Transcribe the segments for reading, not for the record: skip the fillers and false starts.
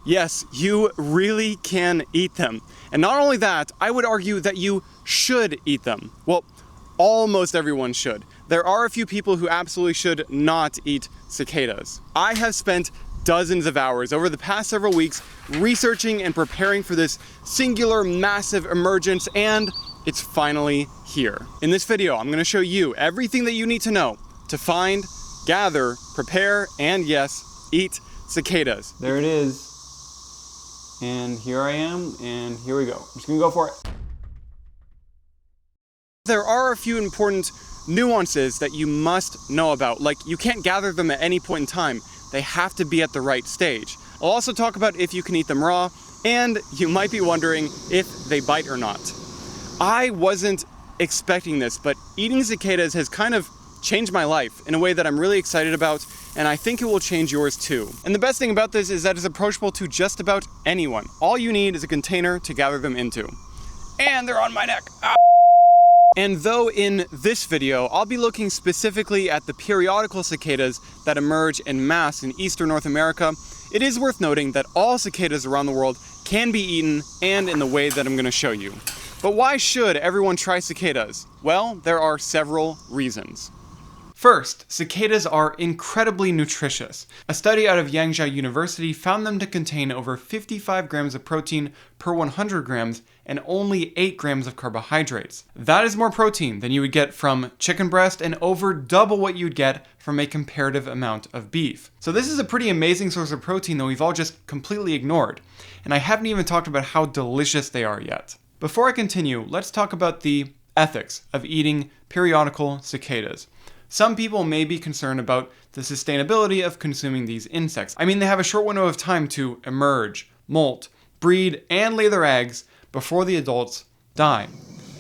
Yes, you really can eat them. And not only that, I would argue that you should eat them. Well, almost everyone should. There are a few people who absolutely should not eat cicadas. I have spent dozens of hours over the past several weeks researching and preparing for this singular massive emergence, and it's finally here. In this video, I'm going to show you everything that you need to know to find, gather, prepare, and yes, eat cicadas. There it is. And here I am, and here we go. I'm just gonna go for it. There are a few important nuances that you must know about. Like, you can't gather them at any point in time. They have to be at the right stage. I'll also talk about if you can eat them raw, and you might be wondering if they bite or not. I wasn't expecting this, but eating cicadas has kind of changed my life in a way that I'm really excited about, and I think it will change yours too. And the best thing about this is that it's approachable to just about anyone. All you need is a container to gather them into. And they're on my neck. Ah! And though in this video, I'll be looking specifically at the periodical cicadas that emerge en masse in eastern North America, it is worth noting that all cicadas around the world can be eaten, and in the way that I'm going to show you. But why should everyone try cicadas? Well, there are several reasons. First, cicadas are incredibly nutritious. A study out of Yangzhou University found them to contain over 55 grams of protein per 100 grams and only 8 grams of carbohydrates. That is more protein than you would get from chicken breast and over double what you'd get from a comparative amount of beef. So this is a pretty amazing source of protein that we've all just completely ignored. And I haven't even talked about how delicious they are yet. Before I continue, let's talk about the ethics of eating periodical cicadas. Some people may be concerned about the sustainability of consuming these insects. I mean, they have a short window of time to emerge, molt, breed, and lay their eggs before the adults die.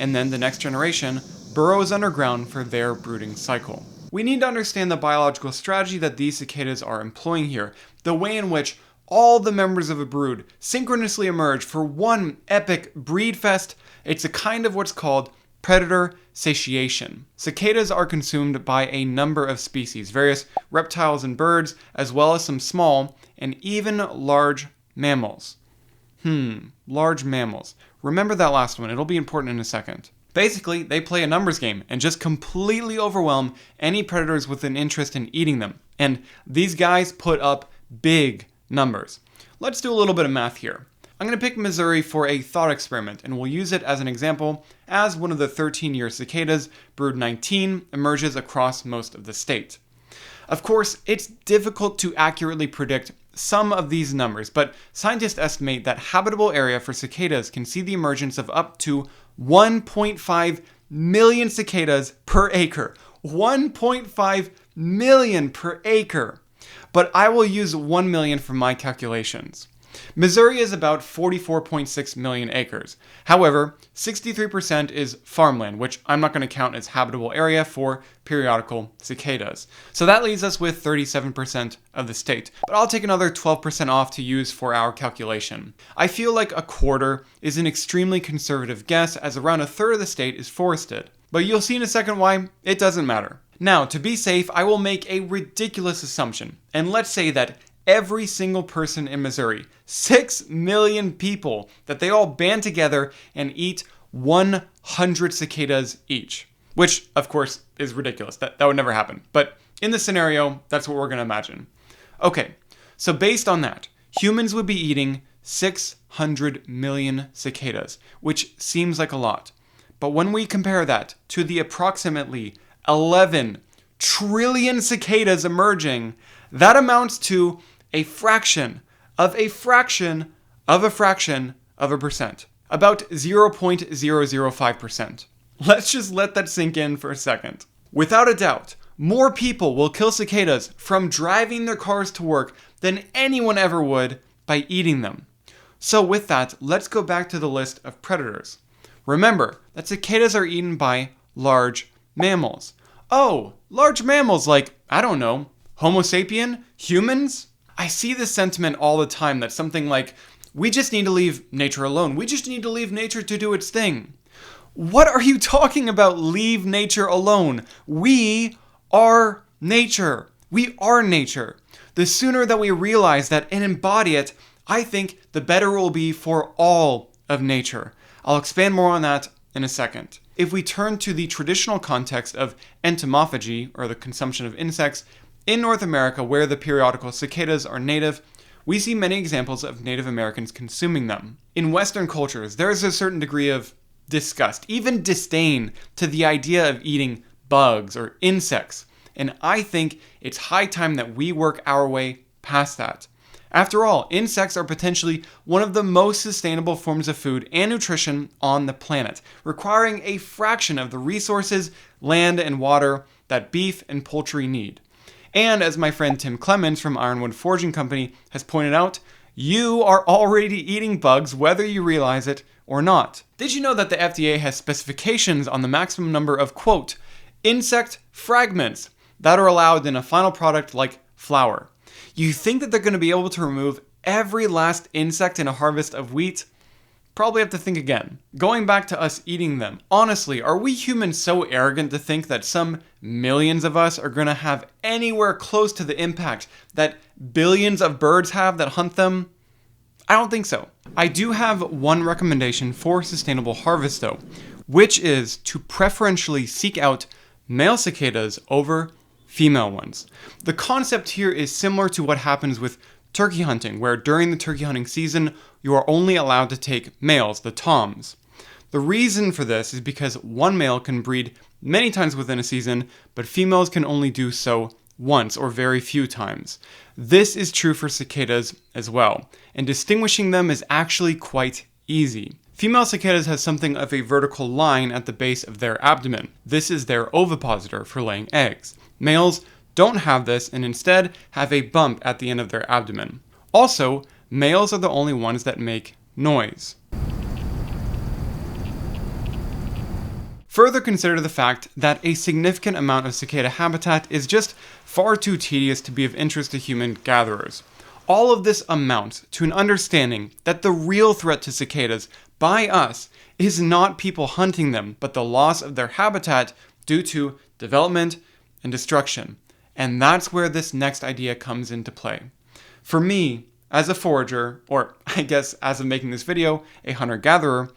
And then the next generation burrows underground for their brooding cycle. We need to understand the biological strategy that these cicadas are employing here, the way in which all the members of a brood synchronously emerge for one epic breed fest. It's a kind of what's called predator satiation. Cicadas are consumed by a number of species, various reptiles and birds, as well as some small and even large mammals. Large mammals. Remember that last one, it'll be important in a second. Basically, they play a numbers game and just completely overwhelm any predators with an interest in eating them. And these guys put up big numbers. Let's do a little bit of math here. I'm going to pick Missouri for a thought experiment, and we'll use it as an example as one of the 13-year cicadas, brood 19, emerges across most of the state. Of course, it's difficult to accurately predict some of these numbers, but scientists estimate that habitable area for cicadas can see the emergence of up to 1.5 million cicadas per acre. 1.5 million per acre. But I will use 1 million for my calculations. Missouri is about 44.6 million acres. However, 63% is farmland, which I'm not going to count as habitable area for periodical cicadas. So that leaves us with 37% of the state. But I'll take another 12% off to use for our calculation. I feel like a quarter is an extremely conservative guess, as around a third of the state is forested. But you'll see in a second why it doesn't matter. Now, to be safe, I will make a ridiculous assumption. And let's say that every single person in Missouri, 6 million people, that they all band together and eat 100 cicadas each. Which, of course, is ridiculous. That would never happen. But in this scenario, that's what we're going to imagine. Okay, so based on that, humans would be eating 600 million cicadas, which seems like a lot. But when we compare that to the approximately 11 trillion cicadas emerging, that amounts to a fraction of a fraction of a fraction of a percent. About 0.005%. Let's just let that sink in for a second. Without a doubt, more people will kill cicadas from driving their cars to work than anyone ever would by eating them. So with that, let's go back to the list of predators. Remember that cicadas are eaten by large mammals. Oh, large mammals like, I don't know, Homo sapien? Humans? I see this sentiment all the time that something like, we just need to leave nature alone. We just need to leave nature to do its thing. What are you talking about, leave nature alone? We are nature. We are nature. The sooner that we realize that and embody it, I think the better it will be for all of nature. I'll expand more on that in a second. If we turn to the traditional context of entomophagy, or the consumption of insects, in North America, where the periodical cicadas are native, we see many examples of Native Americans consuming them. In Western cultures, there is a certain degree of disgust, even disdain, to the idea of eating bugs or insects, and I think it's high time that we work our way past that. After all, insects are potentially one of the most sustainable forms of food and nutrition on the planet, requiring a fraction of the resources, land, and water that beef and poultry need. And as my friend Tim Clemens from Ironwood Foraging Company has pointed out, you are already eating bugs whether you realize it or not. Did you know that the FDA has specifications on the maximum number of, quote, insect fragments that are allowed in a final product like flour? You think that they're going to be able to remove every last insect in a harvest of wheat? Probably have to think again. Going back to us eating them, honestly, are we humans so arrogant to think that some millions of us are going to have anywhere close to the impact that billions of birds have that hunt them? I don't think so. I do have one recommendation for sustainable harvest though, which is to preferentially seek out male cicadas over female ones. The concept here is similar to what happens with turkey hunting, where during the turkey hunting season, you are only allowed to take males, the toms. The reason for this is because one male can breed many times within a season, but females can only do so once or very few times. This is true for cicadas as well, and distinguishing them is actually quite easy. Female cicadas have something of a vertical line at the base of their abdomen. This is their ovipositor for laying eggs. Males don't have this and instead have a bump at the end of their abdomen. Also, males are the only ones that make noise. Further, consider the fact that a significant amount of cicada habitat is just far too tedious to be of interest to human gatherers. All of this amounts to an understanding that the real threat to cicadas by us is not people hunting them, but the loss of their habitat due to development and destruction. And that's where this next idea comes into play. For me, as a forager, or I guess as of making this video, a hunter-gatherer,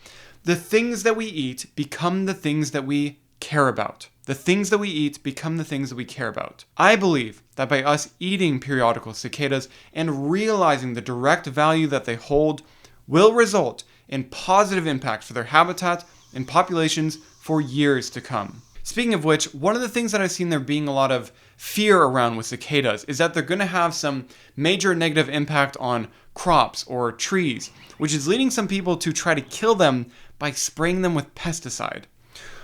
the things that we eat become the things that we care about. The things that we eat become the things that we care about. I believe that by us eating periodical cicadas and realizing the direct value that they hold will result in positive impact for their habitat and populations for years to come. Speaking of which, one of the things that I've seen there being a lot of fear around with cicadas is that they're going to have some major negative impact on crops or trees, which is leading some people to try to kill them by spraying them with pesticide.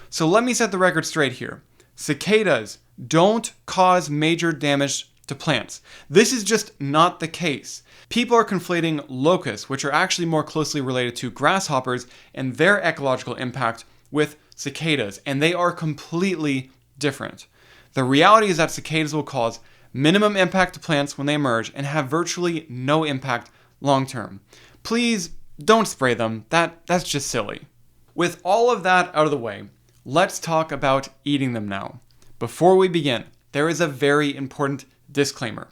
So let me set the record straight here. Cicadas don't cause major damage to plants. This is just not the case. People are conflating locusts, which are actually more closely related to grasshoppers, and their ecological impact with cicadas, and they are completely different. The reality is that cicadas will cause minimum impact to plants when they emerge and have virtually no impact long term. Please don't spray them. That's just silly. With all of that out of the way, let's talk about eating them now. Before we begin, there is a very important disclaimer.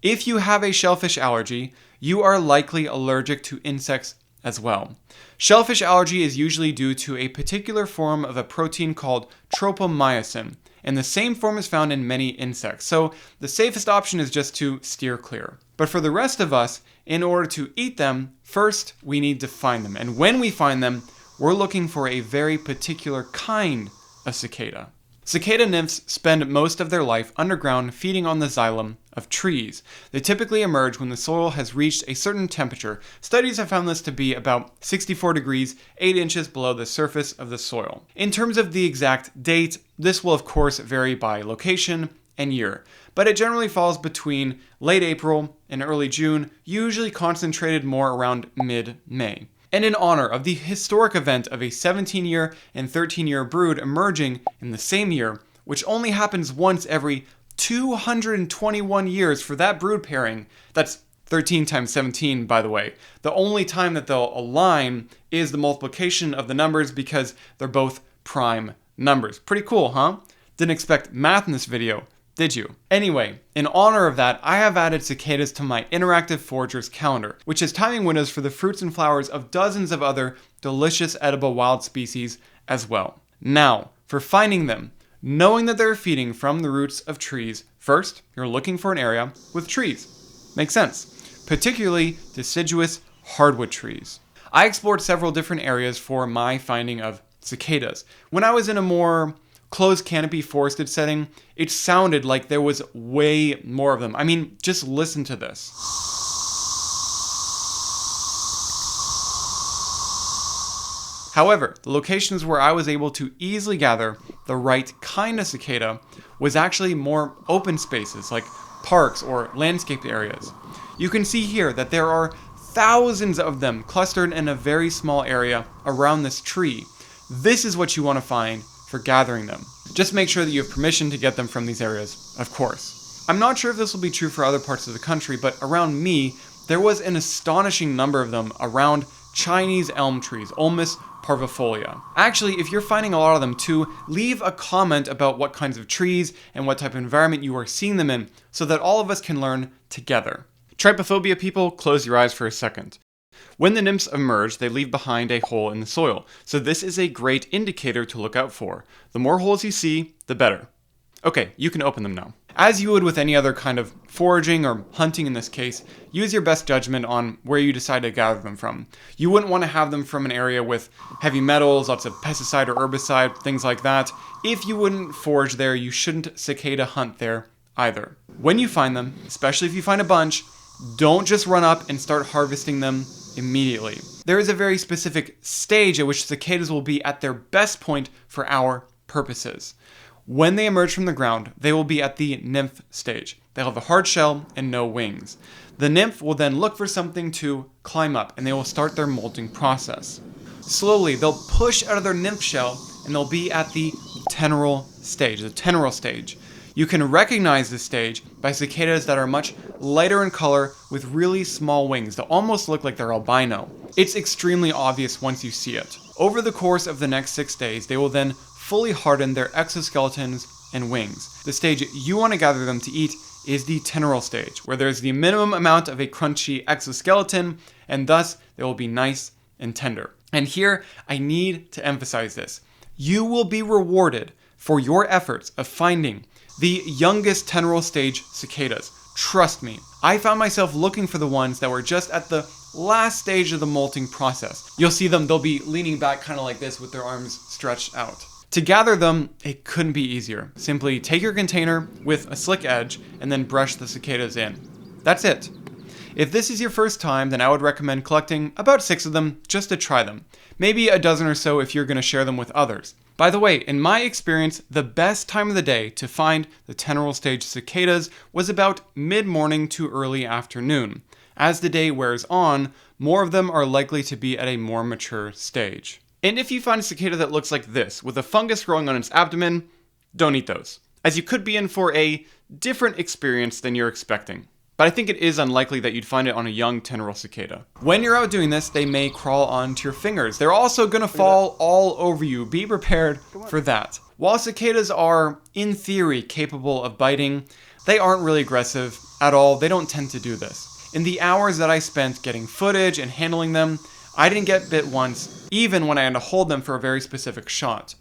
If you have a shellfish allergy, you are likely allergic to insects as well. Shellfish allergy is usually due to a particular form of a protein called tropomyosin, and the same form is found in many insects, so the safest option is just to steer clear. But for the rest of us, in order to eat them, first we need to find them, and when we find them, we're looking for a very particular kind of cicada. Cicada nymphs spend most of their life underground feeding on the xylem of trees. They typically emerge when the soil has reached a certain temperature. Studies have found this to be about 64 degrees, 8 inches below the surface of the soil. In terms of the exact date, this will of course vary by location and year, but it generally falls between late April and early June, usually concentrated more around mid-May. And in honor of the historic event of a 17-year and 13-year brood emerging in the same year, which only happens once every 221 years for that brood pairing, that's 13 times 17, by the way. The only time that they'll align is the multiplication of the numbers because they're both prime numbers. Pretty cool, huh? Didn't expect math in this video, Did you? Anyway, in honor of that, I have added cicadas to my interactive Forager's calendar, which has timing windows for the fruits and flowers of dozens of other delicious edible wild species as well. Now, for finding them, knowing that they're feeding from the roots of trees, first, you're looking for an area with trees. Makes sense. Particularly deciduous hardwood trees. I explored several different areas for my finding of cicadas. When I was in a more closed canopy forested setting, it sounded like there was way more of them. I mean, just listen to this. However, the locations where I was able to easily gather the right kind of cicada was actually more open spaces like parks or landscaped areas. You can see here that there are thousands of them clustered in a very small area around this tree. This is what you want to find for gathering them. Just make sure that you have permission to get them from these areas, of course. I'm not sure if this will be true for other parts of the country, but around me, there was an astonishing number of them around Chinese elm trees, Ulmus parvifolia. Actually, if you're finding a lot of them too, leave a comment about what kinds of trees and what type of environment you are seeing them in, so that all of us can learn together. Trypophobia people, close your eyes for a second. When the nymphs emerge, they leave behind a hole in the soil, so this is a great indicator to look out for. The more holes you see, the better. Okay, you can open them now. As you would with any other kind of foraging or hunting in this case, use your best judgment on where you decide to gather them from. You wouldn't want to have them from an area with heavy metals, lots of pesticide or herbicide, things like that. If you wouldn't forage there, you shouldn't cicada hunt there either. When you find them, especially if you find a bunch, don't just run up and start harvesting them immediately. There is a very specific stage at which cicadas will be at their best point for our purposes. When they emerge from the ground, they will be at the nymph stage. They'll have a hard shell and no wings. The nymph will then look for something to climb up, and they will start their molting process. Slowly, they'll push out of their nymph shell, and they'll be at the teneral stage. You can recognize this stage by cicadas that are much lighter in color with really small wings that almost look like they're albino. It's extremely obvious once you see it. Over the course of the next 6 days, they will then fully harden their exoskeletons and wings. The stage you want to gather them to eat is the teneral stage, where there's the minimum amount of a crunchy exoskeleton, and thus they will be nice and tender. And here, I need to emphasize this. You will be rewarded for your efforts of finding the youngest teneral stage cicadas. Trust me, I found myself looking for the ones that were just at the last stage of the molting process. You'll see them, they'll be leaning back kind of like this with their arms stretched out. To gather them, it couldn't be easier. Simply take your container with a slick edge and then brush the cicadas in. That's it. If this is your first time, then I would recommend collecting about 6 of them just to try them. Maybe a dozen or so if you're going to share them with others. By the way, in my experience, the best time of the day to find the teneral stage cicadas was about mid-morning to early afternoon. As the day wears on, more of them are likely to be at a more mature stage. And if you find a cicada that looks like this, with a fungus growing on its abdomen, don't eat those, as you could be in for a different experience than you're expecting. But I think it is unlikely that you'd find it on a young teneral cicada. When you're out doing this, they may crawl onto your fingers. They're also gonna fall all over you. Be prepared for that. While cicadas are, in theory, capable of biting, they aren't really aggressive at all. They don't tend to do this. In the hours that I spent getting footage and handling them, I didn't get bit once, even when I had to hold them for a very specific shot.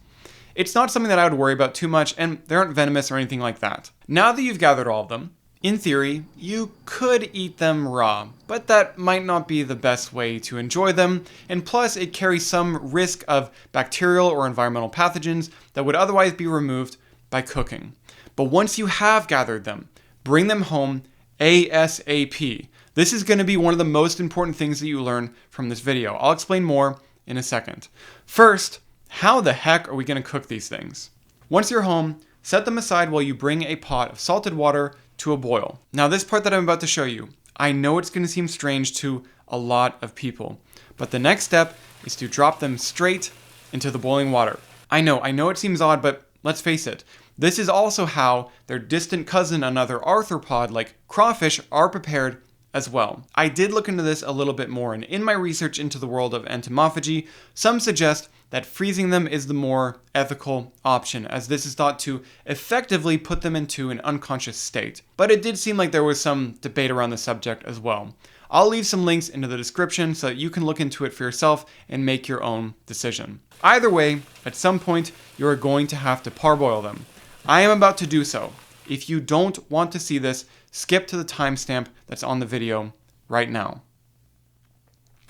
It's not something that I would worry about too much, and they aren't venomous or anything like that. Now that you've gathered all of them, in theory, you could eat them raw, but that might not be the best way to enjoy them, and plus it carries some risk of bacterial or environmental pathogens that would otherwise be removed by cooking. But once you have gathered them, bring them home ASAP. This is going to be one of the most important things that you learn from this video. I'll explain more in a second. First, how the heck are we going to cook these things? Once you're home, set them aside while you bring a pot of salted water to a boil. Now this part that I'm about to show you, I know it's going to seem strange to a lot of people, but the next step is to drop them straight into the boiling water. I know it seems odd, but let's face it. This is also how their distant cousin, another arthropod like crawfish, are prepared as well. I did look into this a little bit more, and in my research into the world of entomophagy, some suggest that freezing them is the more ethical option, as this is thought to effectively put them into an unconscious state. But it did seem like there was some debate around the subject as well. I'll leave some links into the description so that you can look into it for yourself and make your own decision. Either way, at some point, you are going to have to parboil them. I am about to do so. If you don't want to see this, skip to the timestamp that's on the video right now.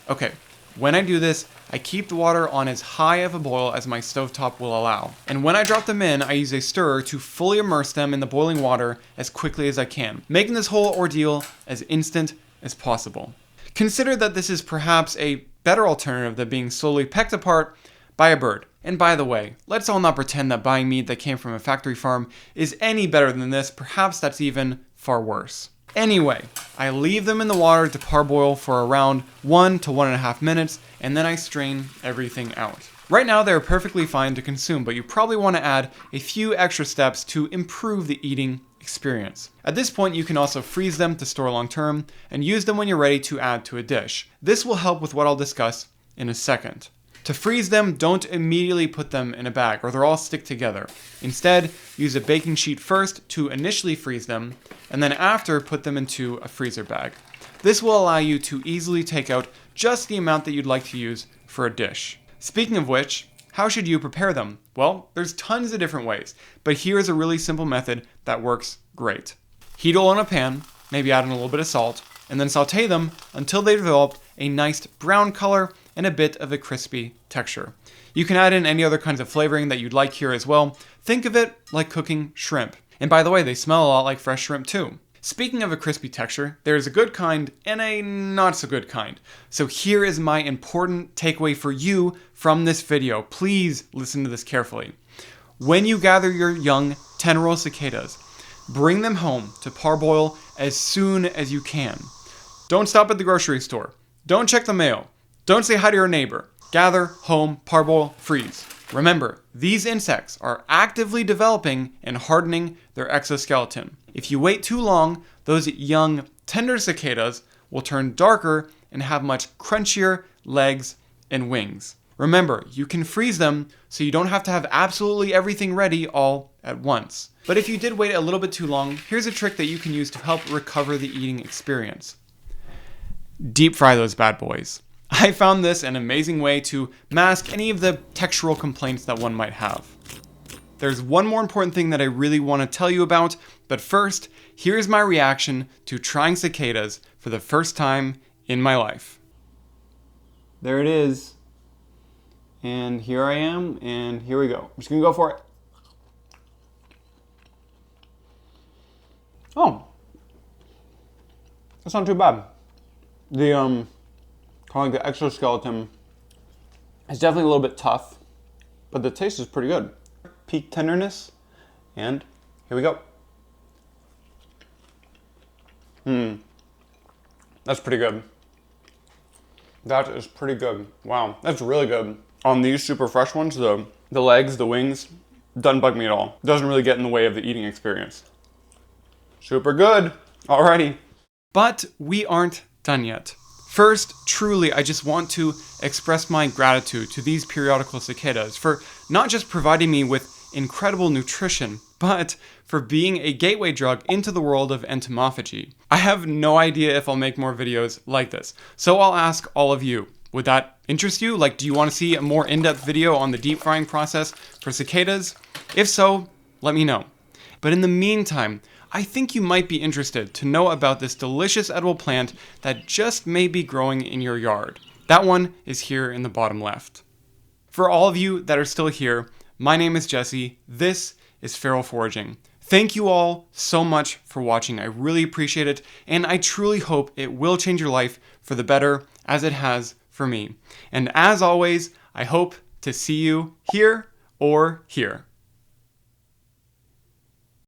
Okay, when I do this, I keep the water on as high of a boil as my stovetop will allow. And when I drop them in, I use a stirrer to fully immerse them in the boiling water as quickly as I can, making this whole ordeal as instant as possible. Consider that this is perhaps a better alternative than being slowly pecked apart by a bird. And by the way, let's all not pretend that buying meat that came from a factory farm is any better than this. Perhaps that's even far worse. Anyway, I leave them in the water to parboil for around 1 to 1.5 minutes, and then I strain everything out. Right now they're perfectly fine to consume, but you probably want to add a few extra steps to improve the eating experience. At this point, you can also freeze them to store long term and use them when you're ready to add to a dish. This will help with what I'll discuss in a second. To freeze them, don't immediately put them in a bag or they'll all stick together. Instead, use a baking sheet first to initially freeze them, and then after put them into a freezer bag. This will allow you to easily take out just the amount that you'd like to use for a dish. Speaking of which, how should you prepare them? Well, there's tons of different ways, but here's a really simple method that works great. Heat oil in a pan, maybe add in a little bit of salt, and then saute them until they develop a nice brown color and a bit of a crispy texture. You can add in any other kinds of flavoring that you'd like here as well. Think of it like cooking shrimp. And by the way, they smell a lot like fresh shrimp too. Speaking of a crispy texture, there's a good kind and a not so good kind. So here is my important takeaway for you from this video. Please listen to this carefully. When you gather your young 10-row cicadas, bring them home to parboil as soon as you can. Don't stop at the grocery store. Don't check the mail. Don't say hi to your neighbor. Gather, home, parboil, freeze. Remember, these insects are actively developing and hardening their exoskeleton. If you wait too long, those young, tender cicadas will turn darker and have much crunchier legs and wings. Remember, you can freeze them so you don't have to have absolutely everything ready all at once. But if you did wait a little bit too long, here's a trick that you can use to help recover the eating experience. Deep fry those bad boys. I found this an amazing way to mask any of the textural complaints that one might have. There's one more important thing that I really want to tell you about, but first, here's my reaction to trying cicadas for the first time in my life. There it is. And here I am, and here we go. I'm just gonna go for it. Oh, that's not too bad. The calling the exoskeleton is definitely a little bit tough, but the taste is pretty good. Peak tenderness, and here we go. That's pretty good. That is pretty good. Wow, that's really good. On these super fresh ones, the legs, the wings, doesn't bug me at all. Doesn't really get in the way of the eating experience. Super good. Alrighty. But we aren't done yet. First, truly, I just want to express my gratitude to these periodical cicadas for not just providing me with incredible nutrition, but for being a gateway drug into the world of entomophagy. I have no idea if I'll make more videos like this, so I'll ask all of you, would that interest you? Like, do you want to see a more in-depth video on the deep frying process for cicadas? If so, let me know. But in the meantime, I think you might be interested to know about this delicious edible plant that just may be growing in your yard. That one is here in the bottom left. For all of you that are still here, my name is Jesse. This is Feral Foraging. Thank you all so much for watching. I really appreciate it, and I truly hope it will change your life for the better, as it has for me. And as always, I hope to see you here or here.